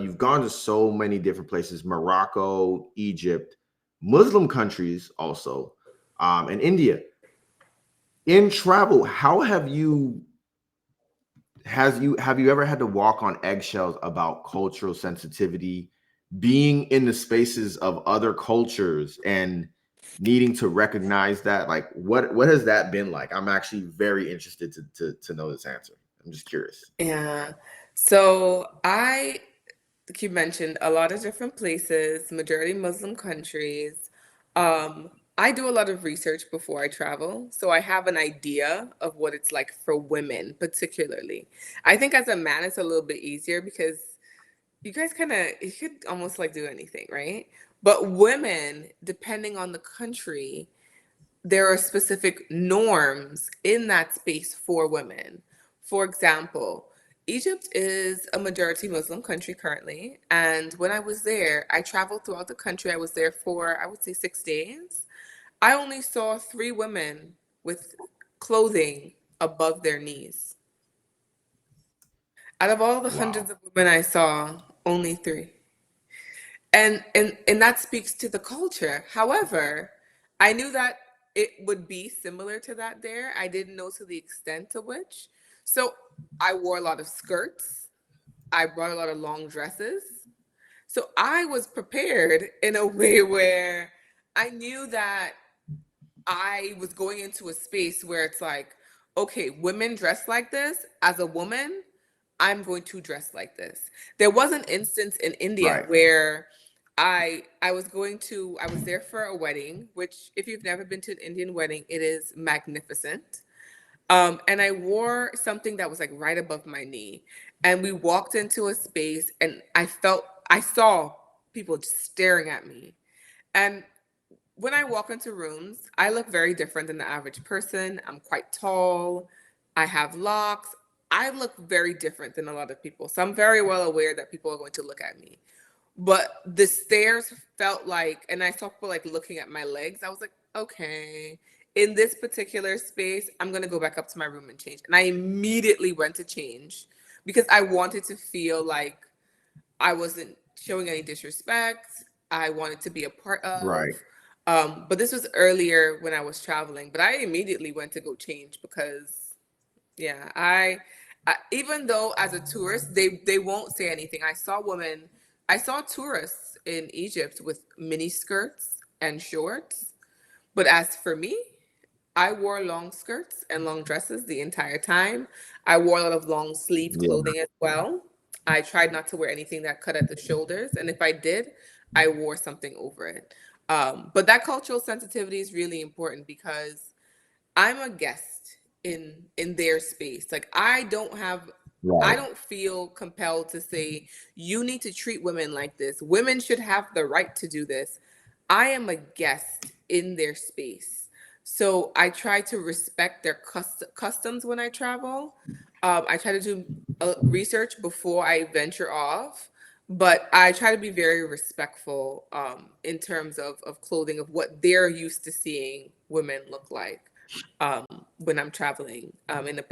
you've gone to so many different places, Morocco, Egypt, Muslim countries also, and India. In travel, how have you ever had to walk on eggshells about cultural sensitivity, being in the spaces of other cultures and needing to recognize that? Like, what has that been like? I'm actually very interested to know this answer. I'm just curious. Yeah. So you mentioned a lot of different places, majority Muslim countries. I do a lot of research before I travel, so I have an idea of what it's like for women, particularly. I think as a man, it's a little bit easier because you could almost like do anything, right? But women, depending on the country, there are specific norms in that space for women. For example, Egypt is a majority Muslim country currently. And when I was there, I traveled throughout the country. I was there for, I would say, 6 days. I only saw 3 women with clothing above their knees. Out of all the hundreds Wow. of women I saw, only 3. And that speaks to the culture. However, I knew that it would be similar to that there. I didn't know to the extent to which. So I wore a lot of skirts. I brought a lot of long dresses. So I was prepared in a way where I knew that I was going into a space where it's like, okay, women dress like this. As a woman, I'm going to dress like this. There was an instance in India Right. where I was there for a wedding, which if you've never been to an Indian wedding, it is magnificent. And I wore something that was like right above my knee. And we walked into a space and I saw people just staring at me. And when I walk into rooms, I look very different than the average person. I'm quite tall. I have locks. I look very different than a lot of people. So I'm very well aware that people are going to look at me. But the stairs felt like, and I saw people like looking at my legs. I was like, okay, in this particular space, I'm going to go back up to my room and change. And I immediately went to change because I wanted to feel like I wasn't showing any disrespect. I wanted to be a part of. Right. But this was earlier when I was traveling. But I immediately went to go change because, yeah, I even though as a tourist they won't say anything. I saw tourists in Egypt with mini skirts and shorts. But as for me, I wore long skirts and long dresses the entire time. I wore a lot of long sleeve Yeah. clothing as well. I tried not to wear anything that cut at the shoulders, and if I did, I wore something over it. But that cultural sensitivity is really important because I'm a guest in their space. Like I Right. don't feel compelled to say you need to treat women like this. Women should have the right to do this. I am a guest in their space. So I try to respect their customs when I travel. I try to do research before I venture off, but I try to be very respectful in terms of clothing, of what they're used to seeing women look like when I'm traveling in a